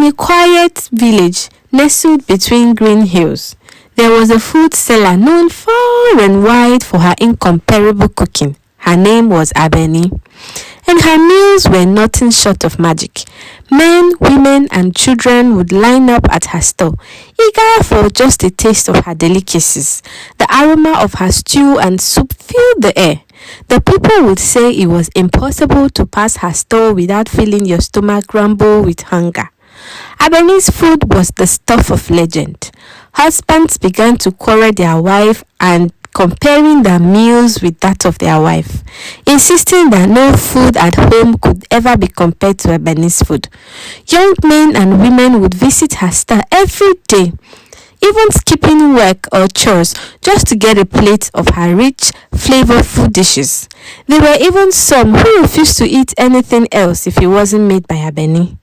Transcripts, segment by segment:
a quiet village nestled between green hills, there was a food seller known far and wide for her incomparable cooking. Her name was Abeni, and her meals were nothing short of magic. Men, women, and children would line up at her store, eager for just a taste of her delicacies. The aroma of her stew and soup filled the air. The people would say it was impossible to pass her store without feeling your stomach rumble with hunger. Abeni's food was the stuff of legend. Husbands began to quarrel their wife and comparing their meals with that of their wife, insisting that no food at home could ever be compared to Abeni's food. Young men and women would visit her store every day, even skipping work or chores just to get a plate of her rich, flavorful dishes. There were even some who refused to eat anything else if it wasn't made by Abeni.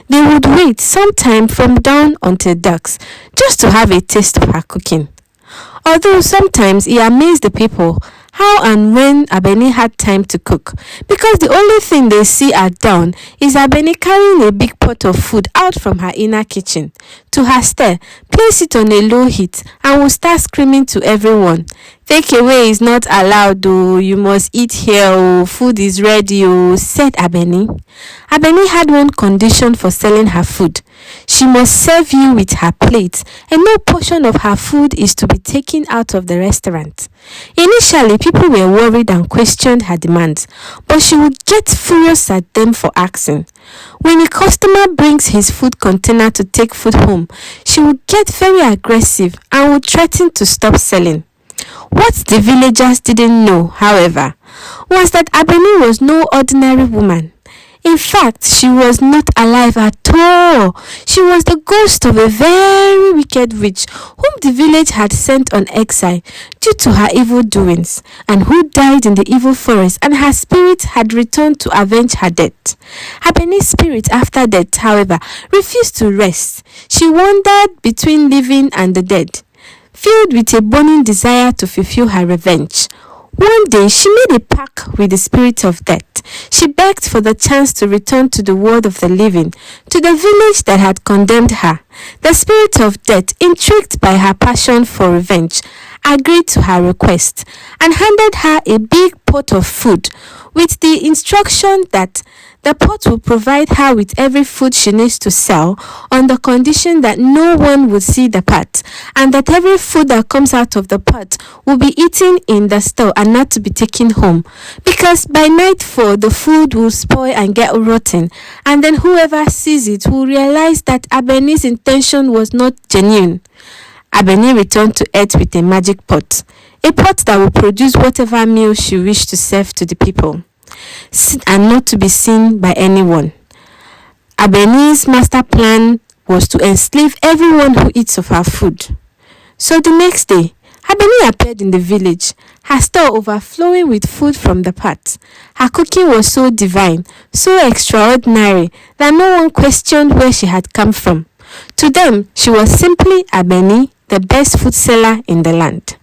They would wait sometime from dawn until dusk just to have a taste of her cooking. Although sometimes it amazed the people how and when Abeni had time to cook, because the only thing they see at dawn is Abeni carrying a big pot of food out from her inner kitchen to her stair, place it on a low heat, and will start screaming to everyone, "Takeaway is not allowed, oh, you must eat here, oh, food is ready, oh," said Abeni. Abeni had one condition for selling her food. She must serve you with her plate, and no portion of her food is to be taken out of the restaurant. Initially, people were worried and questioned her demands, but she would get furious at them for asking. When a customer brings his food container to take food home, she would get very aggressive and would threaten to stop selling. What the villagers didn't know, however, was that Abeni was no ordinary woman. In fact, she was not alive at all. She was the ghost of a very wicked witch whom the village had sent on exile due to her evil doings, and who died in the evil forest, and her spirit had returned to avenge her death. Abeni's spirit after death, however, refused to rest. She wandered between living and the dead, filled with a burning desire to fulfill her revenge. One day, she made a pact with the spirit of death. She begged for the chance to return to the world of the living, to the village that had condemned her. The spirit of death, intrigued by her passion for revenge, agreed to her request and handed her a big pot of food with the instruction that the pot will provide her with every food she needs to sell on the condition that no one would see the pot, and that every food that comes out of the pot will be eaten in the store and not to be taken home, because by nightfall the food will spoil and get rotten, and then whoever sees it will realize that Abeni's intention was not genuine. Abeni returned to earth with a magic pot, a pot that will produce whatever meal she wished to serve to the people, and not to be seen by anyone. Abeni's master plan was to enslave everyone who eats of her food. So the next day, Abeni appeared in the village, her store overflowing with food from the pot. Her cooking was so divine, so extraordinary, that no one questioned where she had come from. To them, she was simply Abeni, the best food seller in the land.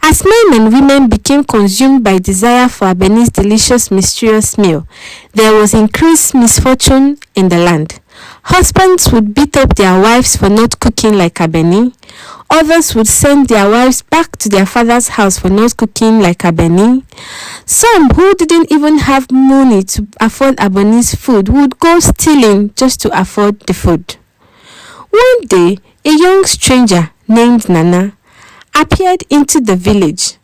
As men and women became consumed by desire for Abeni's delicious, mysterious meal, there was increased misfortune in the land. Husbands would beat up their wives for not cooking like Abeni. Others would send their wives back to their father's house for not cooking like Abeni. Some who didn't even have money to afford Abeni's food would go stealing just to afford the food. One day, a young stranger named Nana appeared into the village.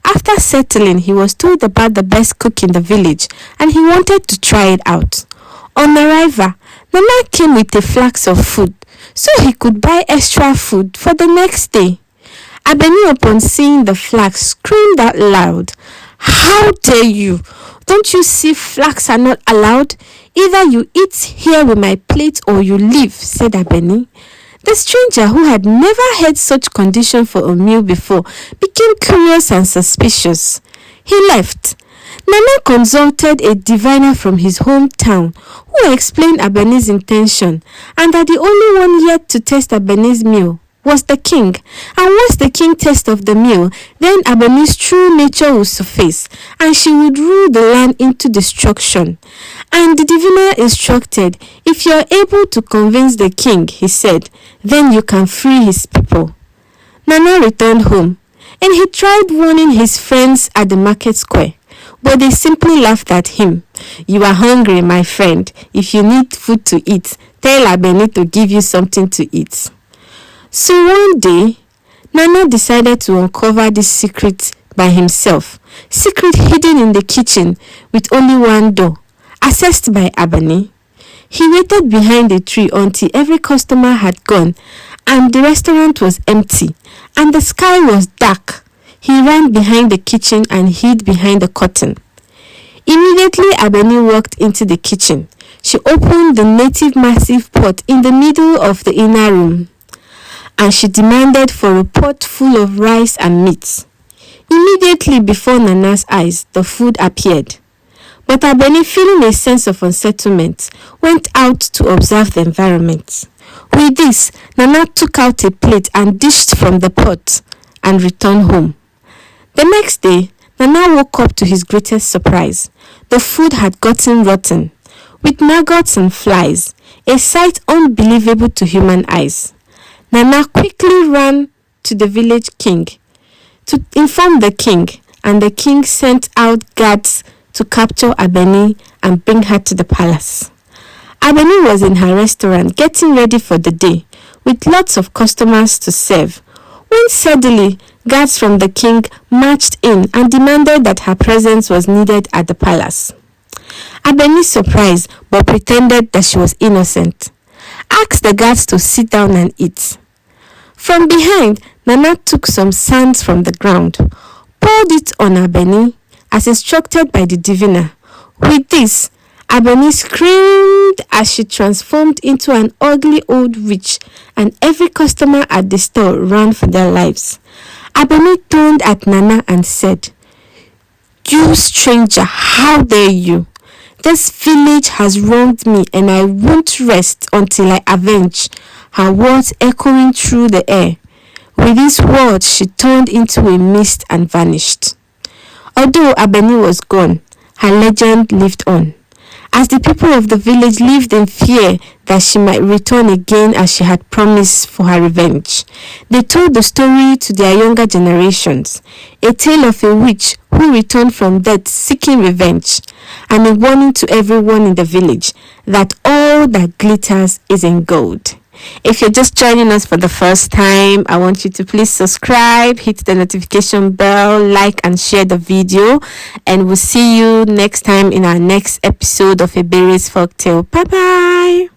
After settling, he was told about the best cook in the village, and he wanted to try it out. On arrival, Nana came with a flask of food, so he could buy extra food for the next day. Abeni, upon seeing the flask, screamed out loud, "How dare you? Don't you see flags are not allowed? Either you eat here with my plate or you leave," said Abeni. The stranger, who had never heard such condition for a meal before, became curious and suspicious. He left. Nana consulted a diviner from his hometown, who explained Abeni's intention, and that the only one yet to taste Abeni's meal was the king. And once the king tasted of the meal, then Abeni's true nature would surface, and she would rule the land into destruction. And the diviner instructed, if you are able to convince the king, he said, then you can free his people. Nana returned home, and he tried warning his friends at the market square, but they simply laughed at him. You are hungry, my friend. If you need food to eat, tell Abeni to give you something to eat. So one day, Nana decided to uncover this secret by himself. Secret hidden in the kitchen with only one door, accessed by Abeni. He waited behind the tree until every customer had gone and the restaurant was empty and the sky was dark. He ran behind the kitchen and hid behind the curtain. Immediately, Abeni walked into the kitchen. She opened the native massive pot in the middle of the inner room, and she demanded for a pot full of rice and meat. Immediately before Nana's eyes, the food appeared. But Abeni, feeling a sense of unsettlement, went out to observe the environment. With this, Nana took out a plate and dished from the pot and returned home. The next day, Nana woke up to his greatest surprise. The food had gotten rotten, with maggots and flies, a sight unbelievable to human eyes. Nana quickly ran to the village king to inform the king, and the king sent out guards to capture Abeni and bring her to the palace. Abeni was in her restaurant getting ready for the day, with lots of customers to serve, when suddenly guards from the king marched in and demanded that her presence was needed at the palace. Abeni, surprised but pretended that she was innocent, asked the guards to sit down and eat. From behind, Nana took some sand from the ground, poured it on Abeni as instructed by the diviner. With this, Abeni screamed as she transformed into an ugly old witch, and every customer at the store ran for their lives. Abeni turned at Nana and said, "You stranger, how dare you? This village has wronged me and I won't rest until I avenge." Her words echoing through the air. With these words, she turned into a mist and vanished. Although Abeni was gone, her legend lived on, as the people of the village lived in fear that she might return again as she had promised for her revenge. They told the story to their younger generations, a tale of a witch who returned from death seeking revenge, and a warning to everyone in the village that all that glitters isn't gold. If you're just joining us for the first time, I want you to please subscribe, hit the notification bell, like and share the video, and we'll see you next time in our next episode of Abeni's Folktale. Bye bye.